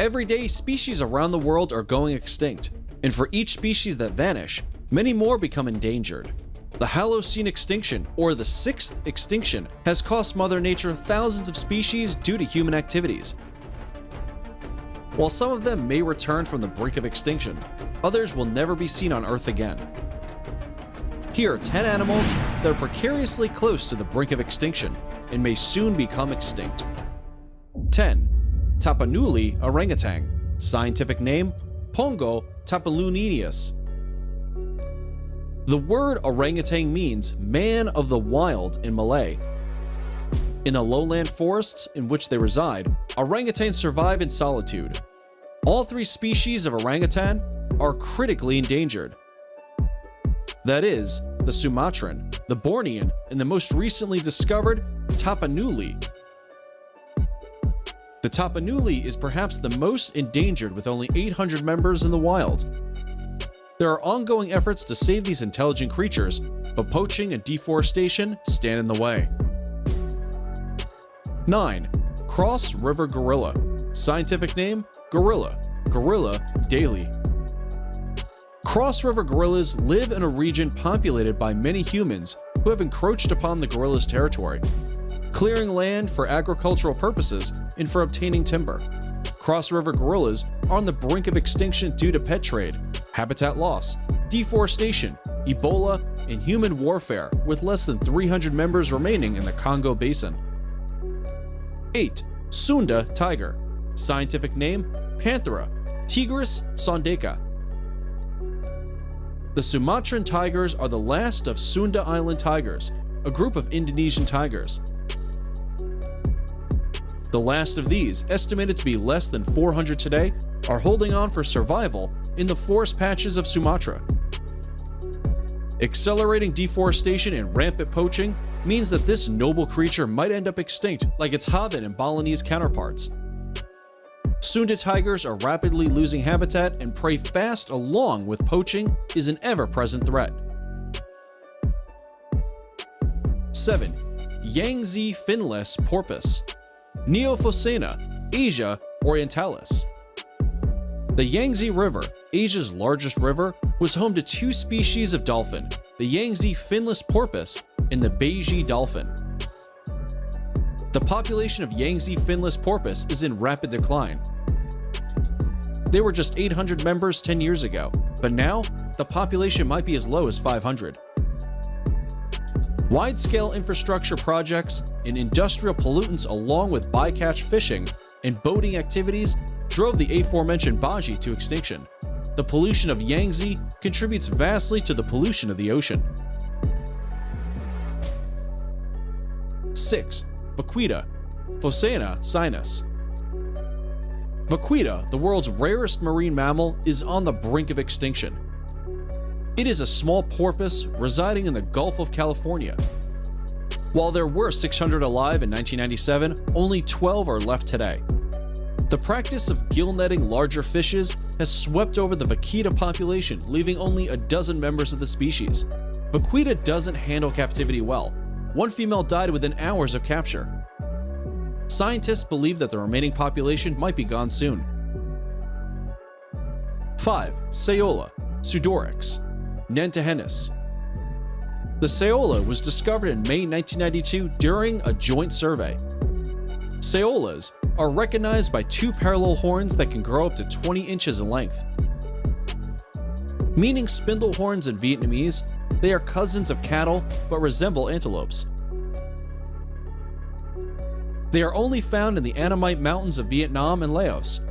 Every day, species around the world are going extinct, and for each species that vanish, many more become endangered. The Holocene extinction, or the sixth extinction, has cost Mother Nature thousands of species due to human activities. While some of them may return from the brink of extinction, others will never be seen on Earth again. Here are 10 animals that are precariously close to the brink of extinction and may soon become extinct. 10. Tapanuli orangutan. Scientific name, Pongo tapaluneus. The word orangutan means man of the wild in Malay. In the lowland forests in which they reside, orangutans survive in solitude. All three species of orangutan are critically endangered. That is, the Sumatran, the Bornean, and the most recently discovered Tapanuli. The Tapanuli is perhaps the most endangered with only 800 members in the wild. There are ongoing efforts to save these intelligent creatures, but poaching and deforestation stand in the way. 9. Cross River Gorilla. Scientific name, Gorilla. Gorilla daily. Cross River gorillas live in a region populated by many humans who have encroached upon the gorillas' territory, clearing land for agricultural purposes and for obtaining timber. Cross River gorillas are on the brink of extinction due to pet trade, habitat loss, deforestation, Ebola, and human warfare, with less than 300 members remaining in the Congo Basin. 8. Sunda tiger. Scientific name, Panthera tigris sondaca. The Sumatran tigers are the last of Sunda Island tigers, a group of Indonesian tigers. The last of these, estimated to be less than 400 today, are holding on for survival in the forest patches of Sumatra. Accelerating deforestation and rampant poaching means that this noble creature might end up extinct like its Javan and Balinese counterparts. Sunda tigers are rapidly losing habitat, and prey fast along with poaching is an ever-present threat. 7. Yangtze finless porpoise. Neophocena, Asia orientalis. The Yangtze River, Asia's largest river, was home to two species of dolphin, the Yangtze finless porpoise and the Beiji dolphin. The population of Yangtze finless porpoise is in rapid decline. There were just 800 members 10 years ago, but now the population might be as low as 500. Wide-scale infrastructure projects and industrial pollutants, along with bycatch fishing and boating activities, drove the aforementioned Baiji to extinction. The pollution of Yangtze contributes vastly to the pollution of the ocean. 6. Vaquita, Phocena sinus. Vaquita, the world's rarest marine mammal, is on the brink of extinction. It is a small porpoise residing in the Gulf of California. While there were 600 alive in 1997, only 12 are left today. The practice of gill netting larger fishes has swept over the vaquita population, leaving only a dozen members of the species. Vaquita doesn't handle captivity well. One female died within hours of capture. Scientists believe that the remaining population might be gone soon. 5. Saola, Pseudorix, Nantahennis. The Saola was discovered in May 1992 during a joint survey. Saolas are recognized by two parallel horns that can grow up to 20 inches in length. Meaning spindle horns in Vietnamese, they are cousins of cattle but resemble antelopes. They are only found in the Annamite Mountains of Vietnam and Laos.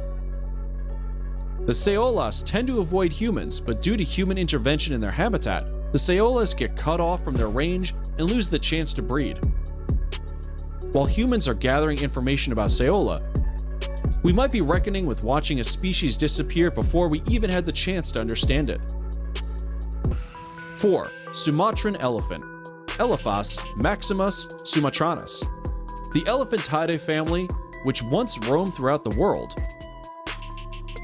The Saolas tend to avoid humans, but due to human intervention in their habitat, the Saolas get cut off from their range and lose the chance to breed. While humans are gathering information about Saola, we might be reckoning with watching a species disappear before we even had the chance to understand it. 4. Sumatran elephant, Elephas maximus sumatranus. The Elephantidae family, which once roamed throughout the world,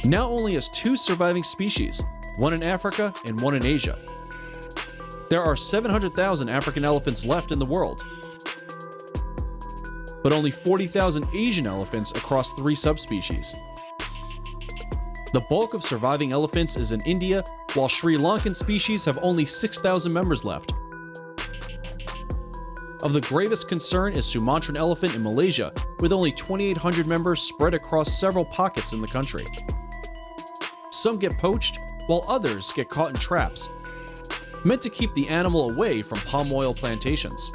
now only has two surviving species, one in Africa and one in Asia. There are 700,000 African elephants left in the world, but only 40,000 Asian elephants across 3 subspecies. The bulk of surviving elephants is in India, while Sri Lankan species have only 6,000 members left. Of the gravest concern is Sumatran elephant in Malaysia, with only 2,800 members spread across several pockets in the country. Some get poached, while others get caught in traps, meant to keep the animal away from palm oil plantations.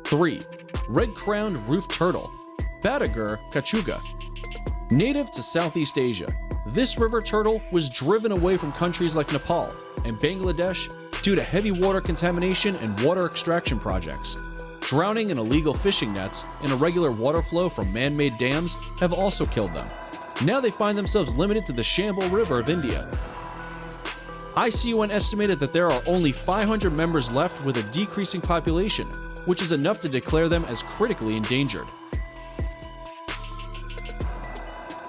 3. Red-crowned roofed turtle, Batagur kachuga. Native to Southeast Asia, this river turtle was driven away from countries like Nepal and Bangladesh due to heavy water contamination and water extraction projects. Drowning in illegal fishing nets and irregular water flow from man-made dams have also killed them. Now they find themselves limited to the Chambal River of India. ICUN estimated that there are only 500 members left with a decreasing population, which is enough to declare them as critically endangered.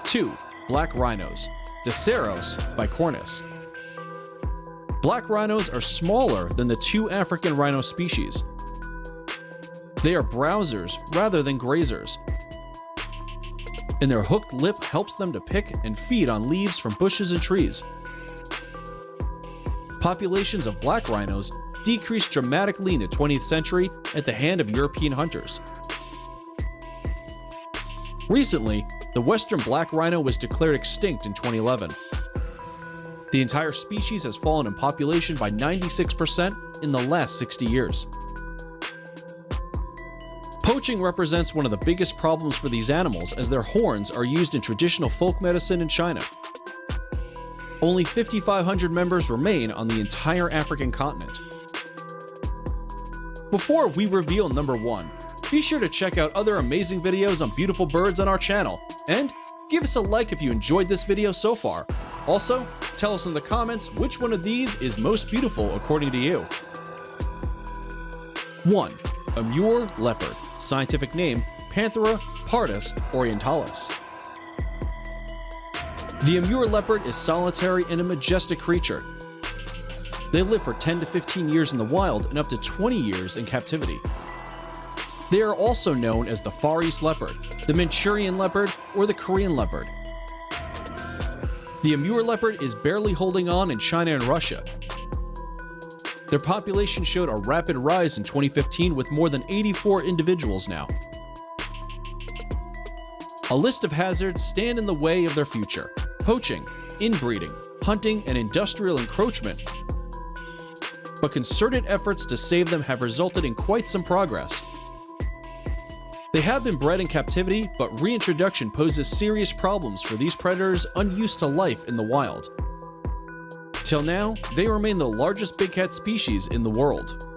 2. Black rhinos, Diceros bicornis. Black rhinos are smaller than the two African rhino species. They are browsers rather than grazers, and their hooked lip helps them to pick and feed on leaves from bushes and trees. Populations of black rhinos decreased dramatically in the 20th century at the hand of European hunters. Recently, the western black rhino was declared extinct in 2011. The entire species has fallen in population by 96% in the last 60 years. Poaching represents one of the biggest problems for these animals, as their horns are used in traditional folk medicine in China. Only 5,500 members remain on the entire African continent. Before we reveal number 1, be sure to check out other amazing videos on beautiful birds on our channel, and give us a like if you enjoyed this video so far. Also, tell us in the comments which one of these is most beautiful according to you. 1. Amur leopard, scientific name Panthera pardus orientalis. The Amur leopard is solitary and a majestic creature. They live for 10 to 15 years in the wild and up to 20 years in captivity. They are also known as the Far East leopard, the Manchurian leopard, or the Korean leopard. The Amur leopard is barely holding on in China and Russia. Their population showed a rapid rise in 2015 with more than 84 individuals now. A list of hazards stand in the way of their future: poaching, inbreeding, hunting, and industrial encroachment. But concerted efforts to save them have resulted in quite some progress. They have been bred in captivity, but reintroduction poses serious problems for these predators unused to life in the wild. Till now, they remain the largest big cat species in the world.